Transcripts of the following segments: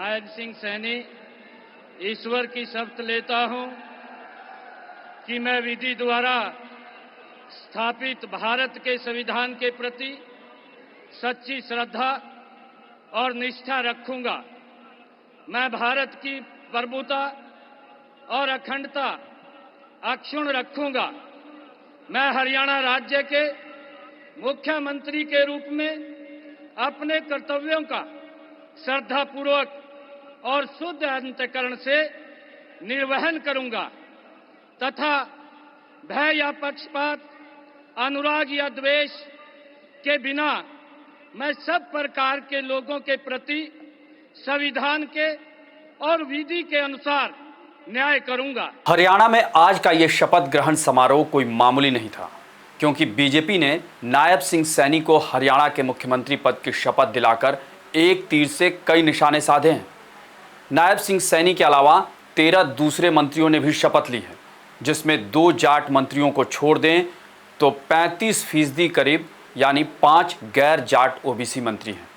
नायब सिंह सैनी ईश्वर की शपथ लेता हूं कि मैं विधि द्वारा स्थापित भारत के संविधान के प्रति सच्ची श्रद्धा और निष्ठा रखूंगा। मैं भारत की प्रभुता और अखंडता अक्षुण्ण रखूंगा। मैं हरियाणा राज्य के मुख्यमंत्री के रूप में अपने कर्तव्यों का श्रद्धापूर्वक और शुद्ध अंतःकरण से निर्वहन करूंगा तथा भय या पक्षपात, अनुराग या द्वेष के बिना मैं सब प्रकार के लोगों के प्रति संविधान के और विधि के अनुसार न्याय करूंगा। हरियाणा में आज का यह शपथ ग्रहण समारोह कोई मामूली नहीं था, क्योंकि बीजेपी ने नायब सिंह सैनी को हरियाणा के मुख्यमंत्री पद की शपथ दिलाकर एक तीर से कई निशाने साधे हैं। नायब सिंह सैनी के अलावा 13 दूसरे मंत्रियों ने भी शपथ ली है, जिसमें 2 जाट मंत्रियों को छोड़ दें तो 35% करीब यानी 5 गैर जाट ओबीसी मंत्री हैं।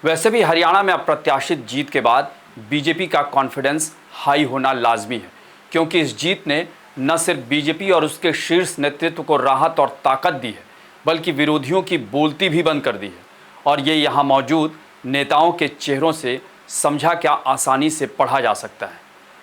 वैसे भी हरियाणा में अप्रत्याशित जीत के बाद बीजेपी का कॉन्फिडेंस हाई होना लाजमी है, क्योंकि इस जीत ने न सिर्फ बीजेपी और उसके शीर्ष नेतृत्व को राहत और ताकत दी है, बल्कि विरोधियों की बोलती भी बंद कर दी है। और ये यहाँ मौजूद नेताओं के चेहरों से समझा क्या आसानी से पढ़ा जा सकता है।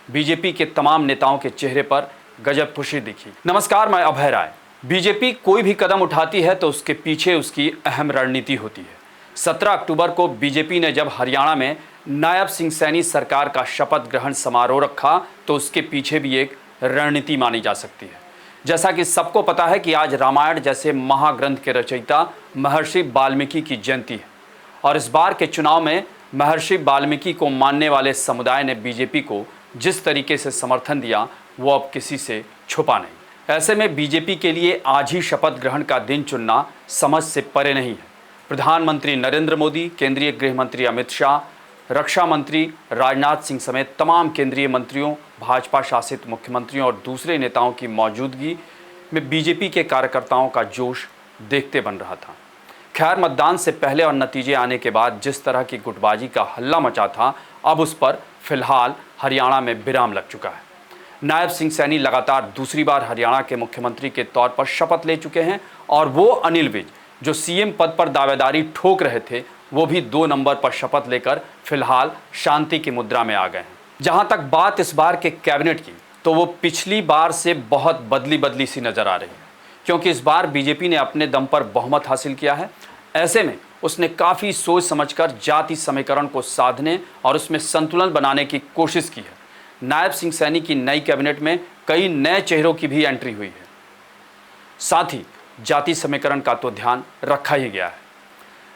बीजेपी के तमाम नेताओं के चेहरे पर गजब खुशी दिखी। नमस्कार, मैं अभय राय। बीजेपी कोई भी कदम उठाती है तो उसके पीछे उसकी अहम रणनीति होती है। 17 अक्टूबर को बीजेपी ने जब हरियाणा में नायब सिंह सैनी सरकार का शपथ ग्रहण समारोह रखा तो उसके पीछे भी एक रणनीति मानी जा सकती है। जैसा कि सबको पता है कि आज रामायण जैसे महाग्रंथ के रचयिता महर्षि वाल्मीकि की जयंती है, और इस बार के चुनाव में महर्षि वाल्मीकि को मानने वाले समुदाय ने बीजेपी को जिस तरीके से समर्थन दिया वो अब किसी से छुपा नहीं। ऐसे में बीजेपी के लिए आज ही शपथ ग्रहण का दिन चुनना समझ से परे नहीं है। प्रधानमंत्री नरेंद्र मोदी, केंद्रीय गृह मंत्री अमित शाह, रक्षा मंत्री राजनाथ सिंह समेत तमाम केंद्रीय मंत्रियों, भाजपा शासित मुख्यमंत्रियों और दूसरे नेताओं की मौजूदगी में बीजेपी के कार्यकर्ताओं का जोश देखते बन रहा था। खैर, मतदान से पहले और नतीजे आने के बाद जिस तरह की गुटबाजी का हल्ला मचा था, अब उस पर फिलहाल हरियाणा में विराम लग चुका है। नायब सिंह सैनी लगातार दूसरी बार हरियाणा के मुख्यमंत्री के तौर पर शपथ ले चुके हैं, और वो अनिल विज जो सीएम पद पर दावेदारी ठोक रहे थे, वो भी 2 नंबर पर शपथ लेकर फिलहाल शांति की मुद्रा में आ गए हैं। जहां तक बात इस बार के कैबिनेट की, तो वो पिछली बार से बहुत बदली सी नजर आ रही है, क्योंकि इस बार बीजेपी ने अपने दम पर बहुमत हासिल किया है। ऐसे में उसने काफ़ी सोच समझकर जाति समीकरण को साधने और उसमें संतुलन बनाने की कोशिश की है। नायब सिंह सैनी की नई कैबिनेट में कई नए चेहरों की भी एंट्री हुई है। साथ ही जाति समीकरण का तो ध्यान रखा ही गया है।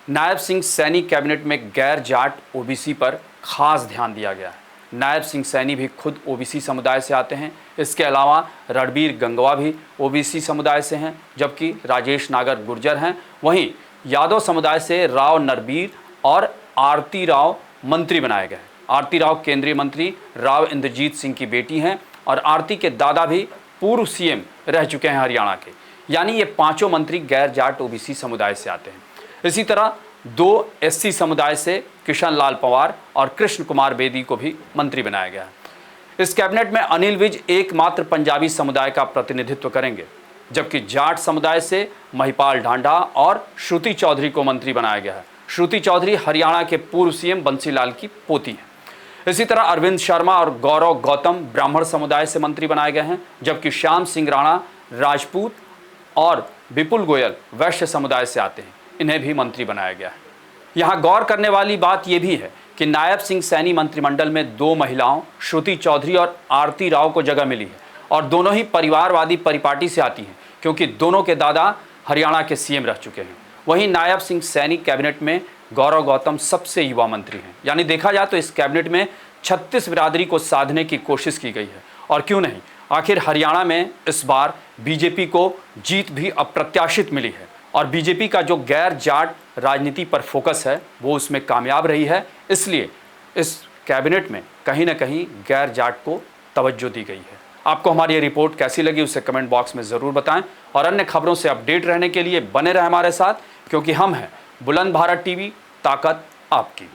नायब सिंह सैनी कैबिनेट में गैर जाट ओबीसी पर खास ध्यान दिया गया है। नायब सिंह सैनी भी खुद ओबीसी समुदाय से आते हैं। इसके अलावा रणबीर गंगवा भी ओबीसी समुदाय से हैं, जबकि राजेश नागर गुर्जर हैं। वहीं यादव समुदाय से राव नरबीर और आरती राव मंत्री बनाए गए। आरती राव केंद्रीय मंत्री राव इंद्रजीत सिंह की बेटी हैं, और आरती के दादा भी पूर्व सीएम रह चुके हैं हरियाणा के। यानी ये 5 मंत्री गैर जाट ओबीसी समुदाय से आते हैं। इसी तरह 2 एससी समुदाय से किशन लाल पंवार और कृष्ण कुमार बेदी को भी मंत्री बनाया गया है। इस कैबिनेट में अनिल विज एकमात्र पंजाबी समुदाय का प्रतिनिधित्व करेंगे, जबकि जाट समुदाय से महिपाल ढांडा और श्रुति चौधरी को मंत्री बनाया गया है। श्रुति चौधरी हरियाणा के पूर्व सीएम बंसीलाल की पोती हैं। इसी तरह अरविंद शर्मा और गौरव गौतम ब्राह्मण समुदाय से मंत्री बनाए गए हैं, जबकि श्याम सिंह राणा राजपूत और विपुल गोयल वैश्य समुदाय से आते हैं। इन्हें भी मंत्री बनाया गया है। यहाँ गौर करने वाली बात यह भी है कि नायब सिंह सैनी मंत्रिमंडल में 2 महिलाओं श्रुति चौधरी और आरती राव को जगह मिली है, और दोनों ही परिवारवादी परिपाटी से आती हैं, क्योंकि दोनों के दादा हरियाणा के सीएम रह चुके हैं। वहीं नायब सिंह सैनी कैबिनेट में गौरव गौतम सबसे युवा मंत्री हैं। यानी देखा जाए तो इस कैबिनेट में 36 बिरादरी को साधने की कोशिश की गई है। और क्यों नहीं, आखिर हरियाणा में इस बार बीजेपी को जीत भी अप्रत्याशित मिली है, और बीजेपी का जो गैर जाट राजनीति पर फोकस है वो उसमें कामयाब रही है। इसलिए इस कैबिनेट में कहीं ना कहीं गैर जाट को तवज्जो दी गई है। आपको हमारी ये रिपोर्ट कैसी लगी उसे कमेंट बॉक्स में ज़रूर बताएं, और अन्य खबरों से अपडेट रहने के लिए बने रहें हमारे साथ, क्योंकि हम हैं बुलंद भारत टीवी, ताकत आपकी।